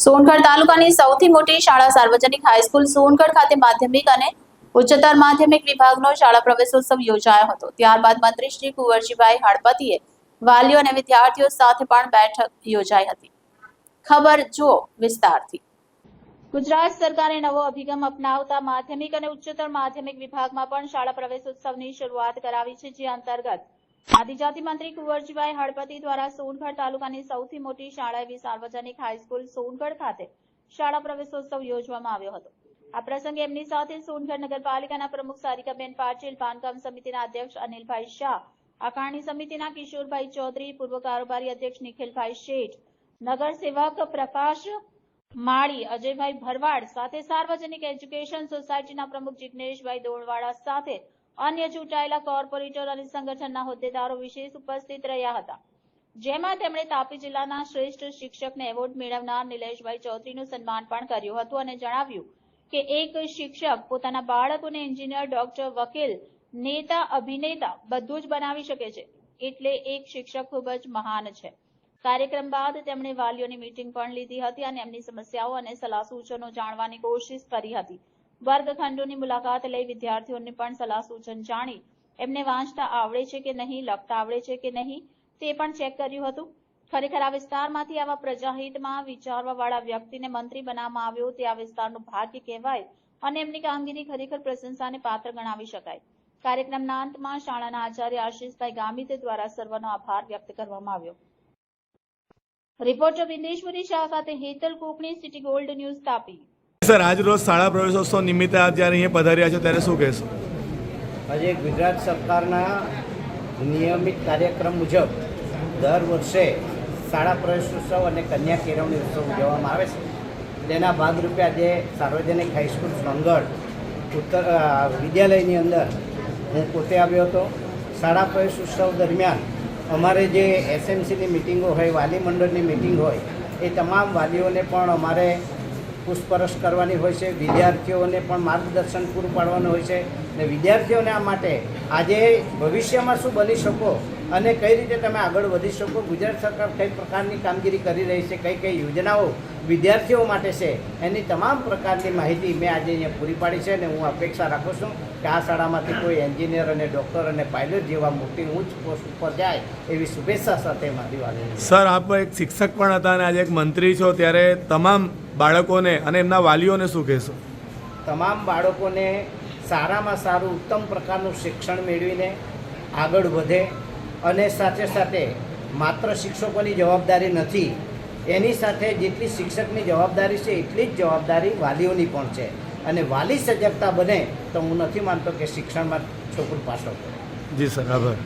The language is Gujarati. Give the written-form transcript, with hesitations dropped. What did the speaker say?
સોનગઢ તાલુકાની સૌથી મોટી શાળા સાર્વજનિક હાઈસ્કૂલ સોનગઢ ખાતે માધ્યમિક અને ઉચ્ચતર માધ્યમિક વિભાગનો શાળા પ્રવેશોત્સવ યોજાયો હતો। ત્યારબાદ મંત્રી શ્રી કુંવરજીભાઈ હળપતિએ વાલીઓ અને વિદ્યાર્થીઓ સાથે પણ બેઠક યોજાઈ હતી। ખબર જુઓ વિસ્તારથી। ગુજરાત સરકારે નવો અભિગમ અપનાવતા માધ્યમિક અને ઉચ્ચતર માધ્યમિક વિભાગમાં પણ શાળા પ્રવેશોત્સવની શરૂઆત કરાવી છે, જે અંતર્ગત આદિજાતિ મંત્રી કુંવરજીભાઈ હળપતિ દ્વારા સોનગઢ તાલુકાની સૌથી મોટી શાળા એવી સાર્વજનિક હાઈસ્કૂલ સોનગઢ ખાતે શાળા પ્રવેશોત્સવ યોજવામાં આવ્યો હતો। આ પ્રસંગે એમની સાથે સોનગઢ નગરપાલિકાના પ્રમુખ સારિકાબેન પાટીલ, બાંધકામ સમિતિના અધ્યક્ષ અનિલભાઈ શાહ, આકારણી સમિતિના કિશોરભાઈ ચૌધરી, પૂર્વ કારોબારી અધ્યક્ષ નિખિલભાઈ શેઠ, નગર સેવક પ્રકાશ માળી, અજયભાઈ ભરવાડ સાથે સાર્વજનિક એજ્યુકેશન સોસાયટીના પ્રમુખ જિગ્નેશભાઈ દોણવાડા સાથે અન્ય ચૂંટાયેલા કોર્પોરેટર અને સંગઠનના હોદ્દેદારો વિશેષ ઉપસ્થિત રહ્યા હતા, જેમાં તેમણે તાપી જિલ્લાના શ્રેષ્ઠ શિક્ષકને એવોર્ડ મેળવનાર નિલેશભાઈ ચૌધરીનું સન્માન પણ કર્યું હતું અને જણાવ્યું કે એક શિક્ષક પોતાના બાળકોને એન્જિનિયર, ડોક્ટર, વકીલ, નેતા, અભિનેતા બધું જ બનાવી શકે છે, એટલે એક શિક્ષક ખૂબ જ મહાન છે। કાર્યક્રમ બાદ તેમણે વાલીઓની મીટિંગ પણ લીધી હતી અને એમની સમસ્યાઓ અને સલાહ સૂચનો જાણવાની કોશિશ કરી હતી। વર્ગખંડોની મુલાકાત લઈ વિદ્યાર્થીઓને પણ સલાહ સૂચન જાણી એમને વાંચતા આવડે છે કે નહીં, લખતા આવડે છે કે નહીં તે પણ ચેક કર્યું હતું। ખરેખર આ વિસ્તારમાંથી આવા પ્રજાહિતમાં વિચારવાવાળા વ્યક્તિને મંત્રી બનાવવામાં આવ્યો તે આ વિસ્તારનું ભાગ્ય કહેવાય અને એમની કામગીરી ખરેખર પ્રશંસાને પાત્ર ગણાવી શકાય। કાર્યક્રમના અંતમાં શાળાના આચાર્ય આશીષભાઈ ગામિત દ્વારા સર્વનો આભાર વ્યક્ત કરવામાં આવ્યો। રિપોર્ટર બિંદેશ્વરી શાહ સાથે Hetal Kokani, city gold news, Tapi. Sir, આજ રોજ શાળા પ્રવેશોત્સવ નિમિત્તે આપ જ્યારે અહીંયા પધાર્યા છો ત્યારે શું કહેશો? આજે ગુજરાત સરકારના નિયમિત કાર્યક્રમ મુજબ દર વર્ષે શાળા પ્રવેશોત્સવ અને કન્યા કેળવણી ઉત્સવ ઉજવવામાં આવે છે। તેના ભાગરૂપે આજે સાર્વજનિક હાઈસ્કૂલ સોનગઢ ઉત્તર વિદ્યાલયની અંદર હું પોતે આવ્યો હતો। શાળા પ્રવેશોત્સવ દરમિયાન અમારે જે એસએમસીની મિટિંગો હોય, વાલી મંડળની મિટિંગ હોય, એ તમામ વાલીઓને પણ અમારે પૂછપરછ કરવાની હોય છે, વિદ્યાર્થીઓને પણ માર્ગદર્શન પૂરું પાડવાનું હોય છે અને વિદ્યાર્થીઓને આ માટે આજે ભવિષ્યમાં શું બની શકો અને કઈ રીતે તમે આગળ વધી શકો, ગુજરાત સરકાર કઈ પ્રકારની કામગીરી કરી રહી છે, કઈ કઈ યોજનાઓ વિદ્યાર્થીઓ માટે છે, એની તમામ પ્રકારની માહિતી મેં આજે અહીંયા પૂરી પાડી છે અને હું અપેક્ષા રાખું છું કે આ શાળામાંથી કોઈ એન્જિનિયર અને ડૉક્ટર અને પાયલોટ જેવા મોટી ઉચ્ચ પોસ્ટ ઉપર જાય એવી શુભેચ્છા સાથે મારી વાત। સર, આપ એક શિક્ષક પણ હતા અને આજે એક મંત્રી છો, ત્યારે તમામ બાળકોને અને એમના વાલીઓને શું કહેશો? તમામ બાળકોને સારામાં સારું ઉત્તમ પ્રકારનું શિક્ષણ મેળવીને આગળ વધે અને સાથે સાથે માત્ર શિક્ષકોની જવાબદારી નથી, એની સાથે જેટલી શિક્ષકની જવાબદારી છે એટલી જ જવાબદારી વાલીઓની પણ છે અને વાલી સજગતા બને તો હું નથી માનતો કે શિક્ષણમાં છોકરું પાછળ પડે। જી સર, આભાર।